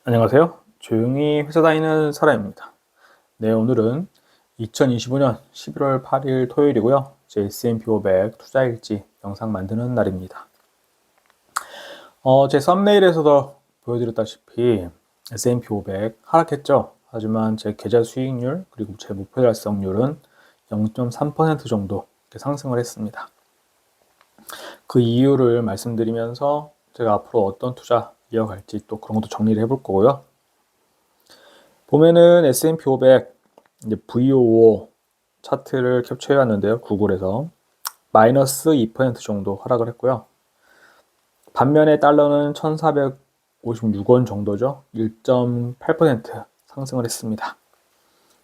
안녕하세요. 조용히 회사 다니는 사람입니다. 네, 오늘은 2025년 11월 8일 토요일이고요. 제 S&P 500 투자일지 영상 만드는 날입니다. 제 썸네일에서도 보여드렸다시피 S&P 500 하락했죠. 하지만 제 계좌 수익률 그리고 제 목표 달성률은 0.3% 정도 상승을 했습니다. 그 이유를 말씀드리면서 제가 앞으로 어떤 투자 이어갈지 또 그런 것도 정리를 해볼 거고요. 보면은 S&P 500 이제 VOO 차트를 캡처해 왔는데요. 구글에서 마이너스 2% 정도 하락을 했고요. 반면에 달러는 1,456원 정도죠. 1.8% 상승을 했습니다.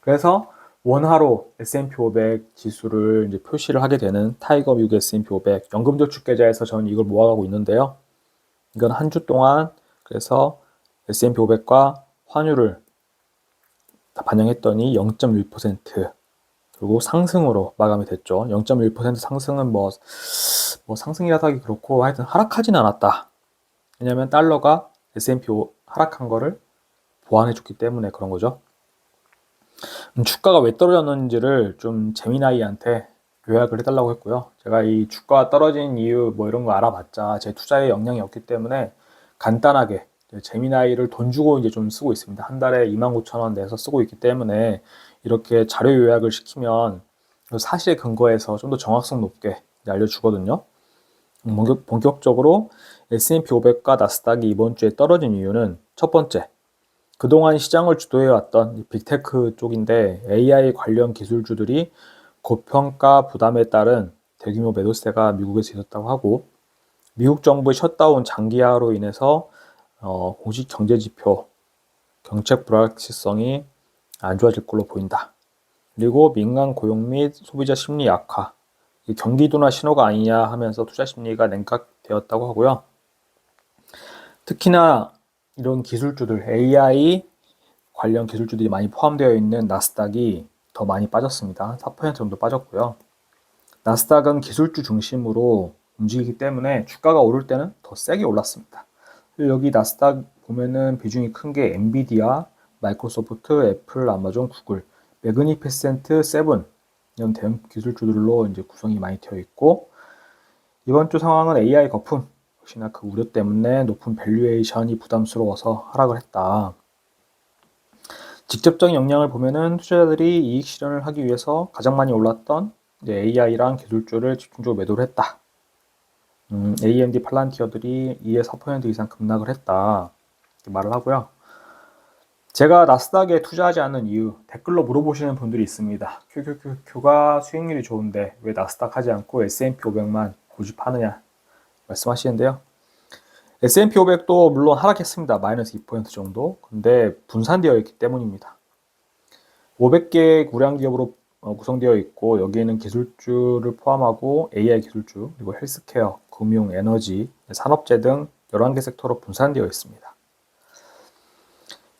그래서 원화로 S&P 500 지수를 이제 표시를 하게 되는 타이거 미국 S&P 500 연금저축 계좌에서 저는 이걸 모아가고 있는데요. 이건 한 주 동안 그래서 S&P 500과 환율을 다 반영했더니 0.1% 그리고 상승으로 마감이 됐죠. 0.1% 상승은 뭐 상승이라고 하기 그렇고 하여튼 하락하진 않았다. 왜냐면 달러가 S&P 하락한 거를 보완해 줬기 때문에 그런 거죠. 주가가 왜 떨어졌는지를 좀 재미나이한테 요약을 해달라고 했고요. 제가 이 주가가 떨어진 이유 뭐 이런 거 알아봤자 제 투자에 영향이 없기 때문에 간단하게 재미나이를 돈 주고 이제 좀 쓰고 있습니다. 한 달에 25,000원 내서 쓰고 있기 때문에 이렇게 자료 요약을 시키면 사실에 근거해서 좀 더 정확성 높게 알려주거든요. 본격적으로 S&P 500과 나스닥이 이번 주에 떨어진 이유는 첫 번째, 그동안 시장을 주도해왔던 빅테크 쪽인데 AI 관련 기술주들이 고평가 부담에 따른 대규모 매도세가 미국에서 있었다고 하고, 미국 정부의 셧다운 장기화로 인해서 공식 경제지표 경책 불확실성이 안 좋아질 걸로 보인다. 그리고 민간 고용 및 소비자 심리 약화, 경기 둔화 신호가 아니냐 하면서 투자 심리가 냉각되었다고 하고요. 특히나 이런 기술주들, AI 관련 기술주들이 많이 포함되어 있는 나스닥이 더 많이 빠졌습니다. 4% 정도 빠졌고요. 나스닥은 기술주 중심으로 움직이기 때문에 주가가 오를 때는 더 세게 올랐습니다. 여기 나스닥 보면은 비중이 큰 게 엔비디아, 마이크로소프트, 애플, 아마존, 구글, 매그니피센트, 세븐 이런 대형 기술주들로 이제 구성이 많이 되어 있고, 이번 주 상황은 AI 거품, 역시나 그 우려 때문에 높은 밸류에이션이 부담스러워서 하락을 했다. 직접적인 영향을 보면은 투자자들이 이익 실현을 하기 위해서 가장 많이 올랐던 AI랑 기술주를 집중적으로 매도를 했다. AMD 팔란티어들이 2에서 4% 이상 급락을 했다. 이렇게 말을 하고요. 제가 나스닥에 투자하지 않는 이유 댓글로 물어보시는 분들이 있습니다. QQQQ가 수익률이 좋은데 왜 나스닥 하지 않고 S&P 500만 고집하느냐 말씀하시는데요. S&P 500도 물론 하락했습니다. 마이너스 2% 정도. 근데 분산되어 있기 때문입니다. 500개 우량 기업으로 구성되어 있고, 여기에는 기술주를 포함하고 AI 기술주, 그리고 헬스케어, 금융, 에너지, 산업재 등 11개 섹터로 분산되어 있습니다.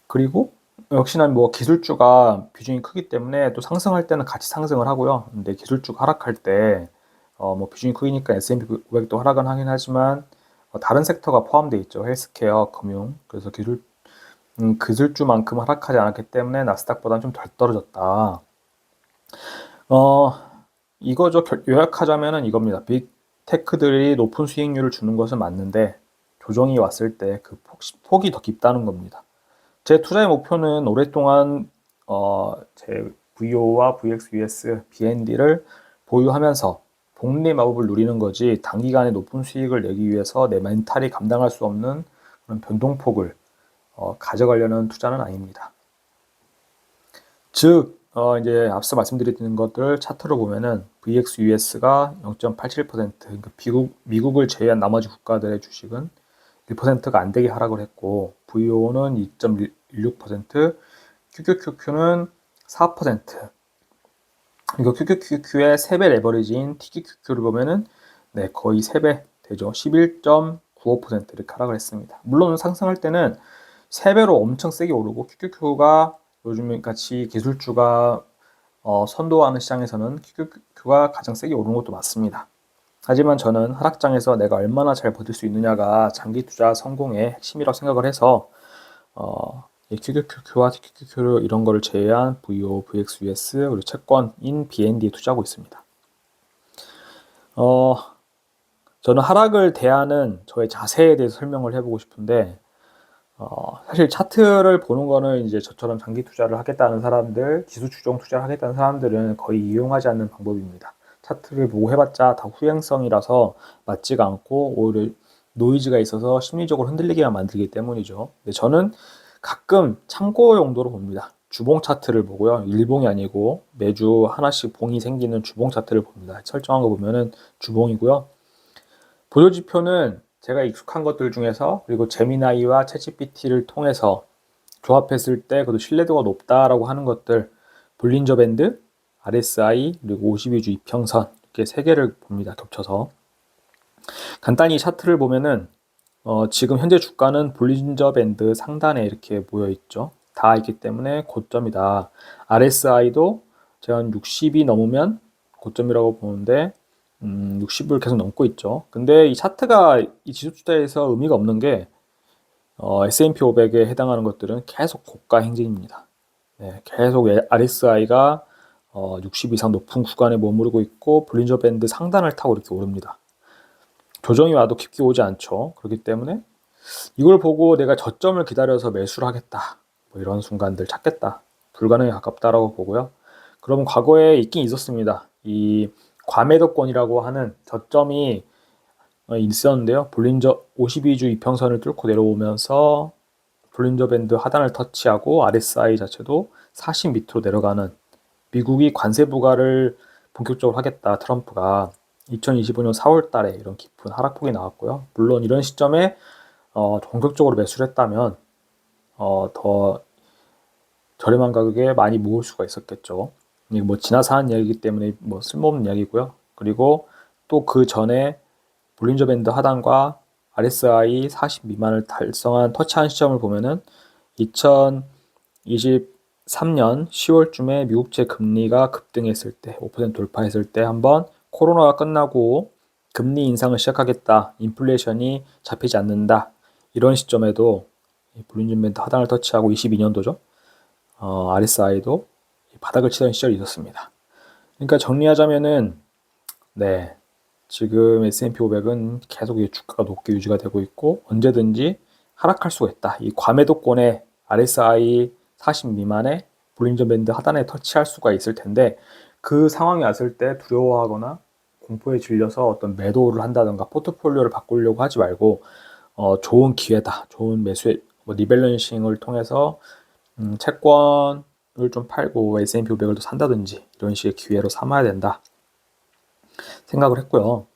그리고 역시나 뭐 기술주가 비중이 크기 때문에 또 상승할 때는 같이 상승을 하고요. 근데 기술주가 하락할 때 뭐 비중이 크니까 S&P 500도 하락은 하긴 하지만 다른 섹터가 포함되어 있죠. 헬스케어, 금융. 그래서 기술주만큼 하락하지 않았기 때문에 나스닥보다는 좀 덜 떨어졌다. 이거죠. 요약하자면은 이겁니다. 빅테크들이 높은 수익률을 주는 것은 맞는데 조정이 왔을 때 그 폭이 더 깊다는 겁니다. 제 투자의 목표는 오랫동안 제 VO와 VXUS, BND를 보유하면서 복리 마법을 누리는 거지, 단기간에 높은 수익을 내기 위해서 내 멘탈이 감당할 수 없는 그런 변동폭을 가져가려는 투자는 아닙니다. 즉 이제 앞서 말씀드린 것들 차트로 보면은 VXUS가 0.87%, 그러니까 미국을 제외한 나머지 국가들의 주식은 1%가 안 되게 하락을 했고, VO는 2.16%, QQQQ는 4%. 이거 QQQQ의 3배 레버리지인 TQQQ를 보면은 거의 3배 되죠. 11.95% 이렇게 하락을 했습니다. 물론 상승할 때는 3배로 엄청 세게 오르고, QQQ가 요즘 같이 기술주가 선도하는 시장에서는 QQQ가 가장 세게 오르는 것도 맞습니다. 하지만 저는 하락장에서 내가 얼마나 잘 버틸 수 있느냐가 장기 투자 성공의 핵심이라고 생각을 해서 이 QQQQ와 TQQQ 이런 거를 제외한 VO, VXUS 그리고 채권인 BND에 투자하고 있습니다. 저는 하락을 대하는 저의 자세에 대해서 설명을 해보고 싶은데 사실 차트를 보는 거는 이제 저처럼 장기 투자를 하겠다는 사람들, 지수 추종 투자를 하겠다는 사람들은 거의 이용하지 않는 방법입니다. 차트를 보고 해봤자 다 후행성이라서 맞지가 않고 오히려 노이즈가 있어서 심리적으로 흔들리게만 만들기 때문이죠. 근데 저는 가끔 참고 용도로 봅니다. 주봉 차트를 보고요. 일봉이 아니고 매주 하나씩 봉이 생기는 주봉 차트를 봅니다. 설정한 거 보면은 주봉이고요. 보조지표는 제가 익숙한 것들 중에서 그리고 제미나이와 챗GPT를 통해서 조합했을 때 그래도 신뢰도가 높다라고 하는 것들 볼린저 밴드, RSI 그리고 52주 이평선 이렇게 세 개를 봅니다. 겹쳐서 간단히 차트를 보면은 지금 현재 주가는 볼린저 밴드 상단에 이렇게 모여 있죠. 다 있기 때문에 고점이다. RSI도 제가 한 60이 넘으면 고점이라고 보는데 60을 계속 넘고 있죠. 근데 이 차트가 이 지수 투자에서 의미가 없는 게 S&P 500에 해당하는 것들은 계속 고가 행진입니다. 네, 계속 RSI가 60 이상 높은 구간에 머무르고 있고 볼린저 밴드 상단을 타고 이렇게 오릅니다. 조정이 와도 깊게 오지 않죠. 그렇기 때문에 이걸 보고 내가 저점을 기다려서 매수를 하겠다. 뭐 이런 순간들 찾겠다. 불가능에 가깝다라고 보고요. 그러면 과거에 있긴 있었습니다. 이 과매도권이라고 하는 저점이 있었는데요. 볼린저 52주 이평선을 뚫고 내려오면서 볼린저 밴드 하단을 터치하고 RSI 자체도 40 밑으로 내려가는 미국이 관세 부과를 본격적으로 하겠다. 트럼프가 2025년 4월 달에 이런 깊은 하락폭이 나왔고요. 물론 이런 시점에 본격적으로 매수를 했다면 더 저렴한 가격에 많이 모을 수가 있었겠죠. 이게 뭐 지나서 한 이야기이기 때문에 뭐 쓸모없는 이야기고요. 그리고 또 그 전에 볼린저 밴드 하단과 RSI 40 미만을 달성한 터치한 시점을 보면은 2023년 10월쯤에 미국채 금리가 급등했을 때, 5% 돌파했을 때 한번 코로나가 끝나고 금리 인상을 시작하겠다, 인플레이션이 잡히지 않는다, 이런 시점에도 볼린저 밴드 하단을 터치하고 22년도죠. RSI도 바닥을 치던 시절이 있었습니다. 그러니까 정리하자면은 네, 지금 S&P 500은 계속 주가가 높게 유지가 되고 있고 언제든지 하락할 수가 있다. 이 과매도권에 RSI 40 미만의 볼린저 밴드 하단에 터치할 수가 있을 텐데 그 상황이 왔을 때 두려워하거나 공포에 질려서 어떤 매도를 한다든가 포트폴리오를 바꾸려고 하지 말고 좋은 기회다. 좋은 매수의 리밸런싱을 통해서 채권을 좀 팔고 S&P 500을 또 산다든지 이런 식의 기회로 삼아야 된다 생각을 했고요.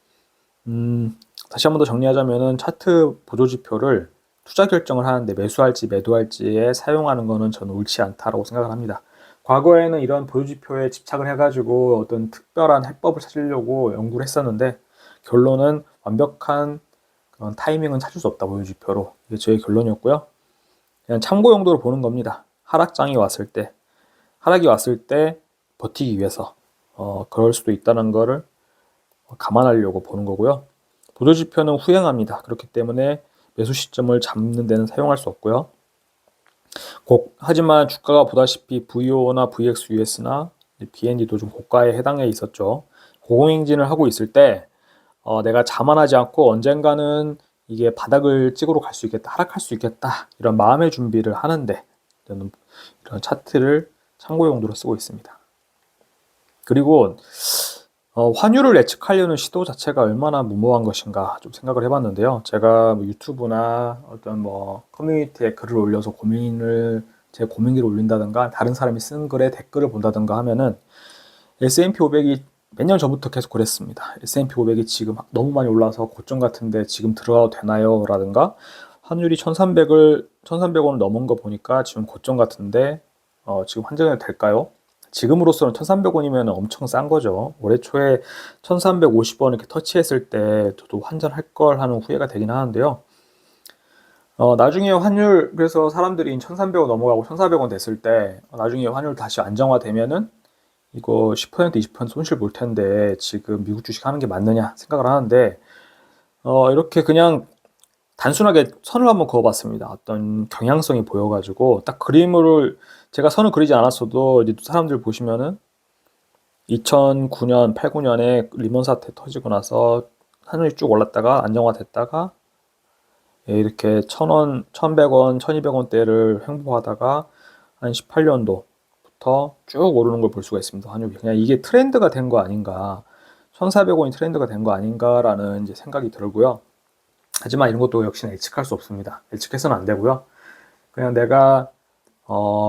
다시 한 번 더 정리하자면은 차트 보조지표를 투자 결정을 하는데 매수할지 매도할지에 사용하는 것은 저는 옳지 않다라고 생각을 합니다. 과거에는 이런 보조지표에 집착을 해가지고 어떤 특별한 해법을 찾으려고 연구를 했었는데 결론은 완벽한 그런 타이밍은 찾을 수 없다, 보조지표로. 이게 저의 결론이었고요. 그냥 참고 용도로 보는 겁니다. 하락이 왔을 때 버티기 위해서 그럴 수도 있다는 거를 감안하려고 보는 거고요. 보조지표는 후행합니다. 그렇기 때문에 매수 시점을 잡는 데는 사용할 수 없고요. 하지만 주가가 보다시피 VO나 VXUS나 BND도 좀 고가에 해당해 있었죠. 고공행진을 하고 있을 때 내가 자만하지 않고 언젠가는 이게 바닥을 찍으러 갈 수 있겠다, 하락할 수 있겠다, 이런 마음의 준비를 하는데 저는 이런 차트를 참고 용도로 쓰고 있습니다. 그리고 환율을 예측하려는 시도 자체가 얼마나 무모한 것인가 좀 생각을 해봤는데요. 제가 뭐 유튜브나 어떤 뭐 커뮤니티에 글을 올려서 제 고민기를 올린다든가 다른 사람이 쓴 글에 댓글을 본다든가 하면은 S&P 500이 몇 년 전부터 계속 그랬습니다. S&P 500이 지금 너무 많이 올라서 고점 같은데 지금 들어가도 되나요? 라든가 환율이 1300원을 넘은 거 보니까 지금 고점 같은데 지금 환전해도 될까요? 지금으로서는 1300원이면 엄청 싼 거죠. 올해 초에 1350원 이렇게 터치했을 때 저도 환전할 걸 하는 후회가 되긴 하는데요. 나중에 환율, 그래서 사람들이 1300원 넘어가고 1400원 됐을 때 나중에 환율 다시 안정화되면은 이거 10% 20% 손실 볼 텐데 지금 미국 주식 하는 게 맞느냐 생각을 하는데 이렇게 그냥 단순하게 선을 한번 그어봤습니다. 어떤 경향성이 보여가지고 딱 그림을 제가 선을 그리지 않았어도 이제 사람들 보시면은 2009년, 8, 9년에 리먼 사태 터지고 나서 하늘이 쭉 올랐다가 안정화됐다가 이렇게 1,000원, 1,100원, 1,200원대를 횡보하다가 한 18년도부터 쭉 오르는 걸 볼 수가 있습니다. 환율이 그냥 이게 트렌드가 된 거 아닌가, 1,400원이 트렌드가 된 거 아닌가라는 이제 생각이 들고요. 하지만 이런 것도 역시나 예측할 수 없습니다. 예측해서는 안 되고요. 그냥 내가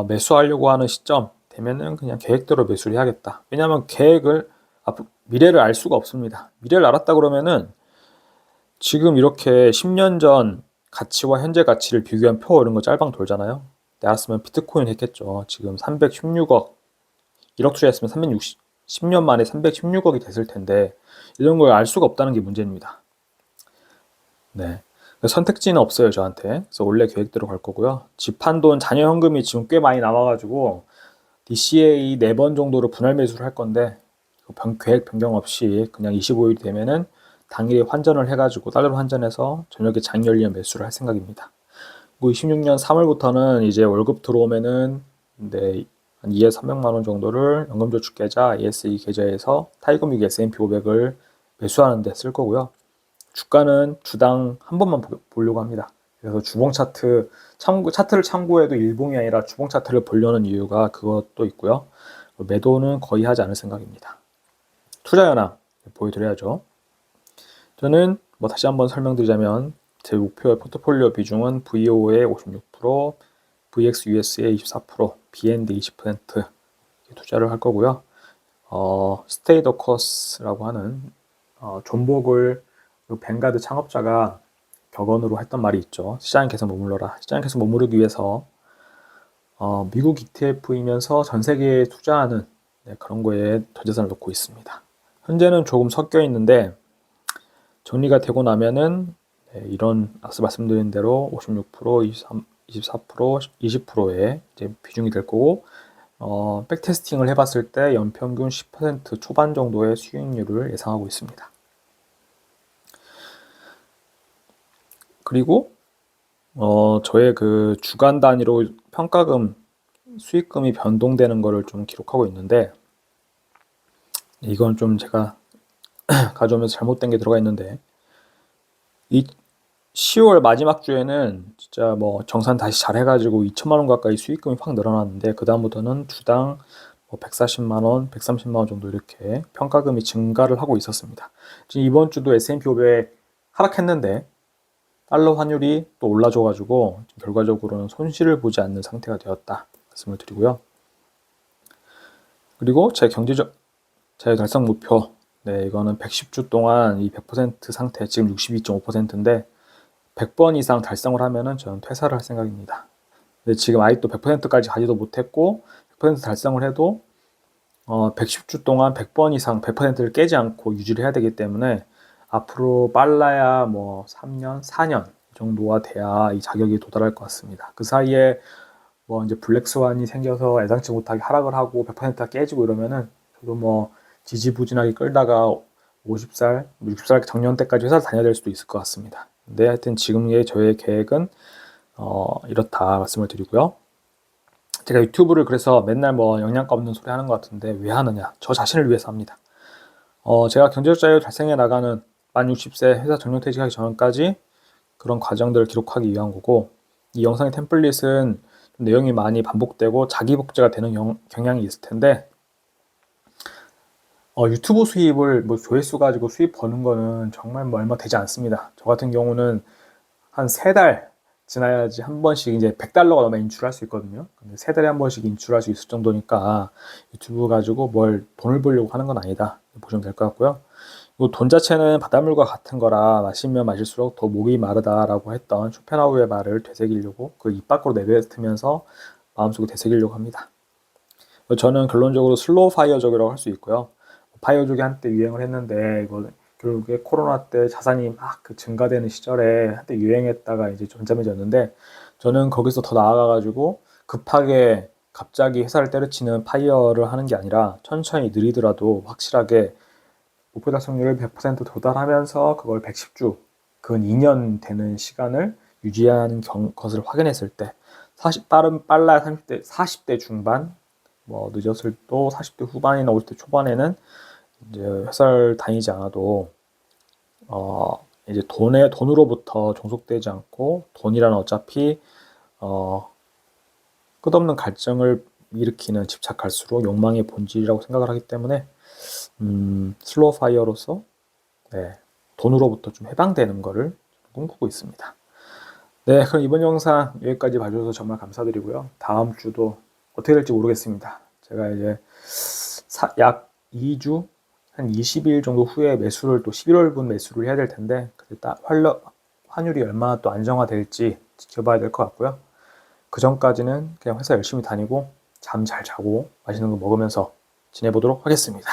매수하려고 하는 시점 되면은 그냥 계획대로 매수를 해야겠다. 왜냐하면 미래를 알 수가 없습니다. 미래를 알았다 그러면은 지금 이렇게 10년 전 가치와 현재 가치를 비교한 표 이런 거 짤방 돌잖아요. 알았으면 비트코인 했겠죠. 지금 316억, 1억 투자했으면 10년 만에 316억이 됐을 텐데 이런 걸 알 수가 없다는 게 문제입니다. 네. 선택지는 없어요, 저한테. 그래서 원래 계획대로 갈 거고요. 집한돈 잔여 현금이 지금 꽤 많이 남아가지고 DCA 4번 정도로 분할 매수를 할 건데 계획 변경 없이 그냥 25일 되면은 당일에 환전을 해가지고 달러로 환전해서 저녁에 장이 열리면 매수를 할 생각입니다. 그리고 26년 3월부터는 이제 월급 들어오면은 네, 한 2에서 300만 원 정도를 연금저축계좌 ESE 계좌에서 타이거미국 S&P 500을 매수하는 데 쓸 거고요. 주가는 주당 한 번만 보려고 합니다. 그래서 주봉 차트를 참고해도 일봉이 아니라 주봉 차트를 보려는 이유가 그것도 있고요. 매도는 거의 하지 않을 생각입니다. 투자 현황 보여드려야죠. 저는 다시 한번 설명드리자면 제 목표의 포트폴리오 비중은 VO의 56%, VXUS의 24%, BND 20% 투자를 할 거고요. Stay the course라고 하는 존복을 뱅가드 창업자가 격언으로 했던 말이 있죠. 시장에 계속 머물러라. 시장에 계속 머무르기 위해서 미국 ETF이면서 전 세계에 투자하는 그런 거에 전재산을 놓고 있습니다. 현재는 조금 섞여 있는데 정리가 되고 나면은 이런 앞서 말씀드린 대로 56%, 23, 24%, 20%의 이제 비중이 될 거고 백테스팅을 해봤을 때 연평균 10% 초반 정도의 수익률을 예상하고 있습니다. 그리고 저의 그 주간 단위로 평가금 수익금이 변동되는 거를 좀 기록하고 있는데 이건 좀 제가 가져오면서 잘못된 게 들어가 있는데 이 10월 마지막 주에는 진짜 정산 다시 잘 해가지고 2천만 원 가까이 수익금이 확 늘어났는데 그 다음부터는 주당 140만 원, 130만 원 정도 이렇게 평가금이 증가를 하고 있었습니다. 지금 이번 주도 S&P 500 하락했는데 달러 환율이 또 올라줘가지고 결과적으로는 손실을 보지 않는 상태가 되었다 말씀을 드리고요. 그리고 제 경제적 자유 달성 목표, 이거는 110주 동안 이 100% 상태, 지금 62.5%인데 100번 이상 달성을 하면은 저는 퇴사를 할 생각입니다. 근데 지금 아직도 100%까지 가지도 못했고 100% 달성을 해도 110주 동안 100번 이상 100%를 깨지 않고 유지를 해야 되기 때문에 앞으로 빨라야 3년, 4년 정도가 돼야 이 자격이 도달할 것 같습니다. 그 사이에 이제 블랙스완이 생겨서 예상치 못하게 하락을 하고 100%가 깨지고 이러면은 저도 지지부진하게 끌다가 50살, 60살 정년 때까지 회사를 다녀야 될 수도 있을 것 같습니다. 근데 하여튼 지금의 저의 계획은 이렇다 말씀을 드리고요. 제가 유튜브를 그래서 맨날 영양가 없는 소리 하는 것 같은데 왜 하느냐? 저 자신을 위해서 합니다. 제가 경제적 자유를 달성해 나가는 만 60세 회사 정년퇴직하기 전까지 그런 과정들을 기록하기 위한 거고 이 영상의 템플릿은 내용이 많이 반복되고 자기 복제가 되는 경향이 있을 텐데 유튜브 수입을 조회수 가지고 수입 버는 거는 정말 얼마 되지 않습니다. 저 같은 경우는 한 3달 지나야지 한 번씩 이제 100달러가 넘어 인출할 수 있거든요. 근데 3달에 한 번씩 인출할 수 있을 정도니까 유튜브 가지고 돈을 벌려고 하는 건 아니다. 보시면 될 것 같고요. 돈 자체는 바닷물과 같은 거라 마시면 마실수록 더 목이 마르다라고 했던 쇼펜하우어의 말을 되새기려고 그 입 밖으로 내뱉으면서 마음속에 되새기려고 합니다. 저는 결론적으로 슬로우 파이어족이라고 할 수 있고요. 파이어족이 한때 유행을 했는데 이거 결국에 코로나 때 자산이 막 증가되는 시절에 한때 유행했다가 이제 잠잠해졌는데 저는 거기서 더 나아가가지고 급하게 갑자기 회사를 때려치는 파이어를 하는 게 아니라 천천히 느리더라도 확실하게 목표 달성률을 100% 도달하면서 그걸 110주 근 2년 되는 시간을 유지하는 것을 확인했을 때 빨라야 40대 중반, 뭐 늦었을 또 40대 후반이나 50대 초반에는 이제 회사를 다니지 않아도 이제 돈으로부터 종속되지 않고 돈이란 어차피 끝없는 갈증을 일으키는 집착할수록 욕망의 본질이라고 생각을 하기 때문에 슬로우 파이어로서 돈으로부터 좀 해방되는 거를 꿈꾸고 있습니다. 네, 그럼 이번 영상 여기까지 봐주셔서 정말 감사드리고요. 다음 주도 어떻게 될지 모르겠습니다. 제가 이제 약 2주, 한 20일 정도 후에 매수를 또 11월분 매수를 해야 될 텐데 그때 환율이 얼마나 또 안정화될지 지켜봐야 될 것 같고요. 그 전까지는 그냥 회사 열심히 다니고 잠 잘 자고 맛있는 거 먹으면서 지내보도록 하겠습니다.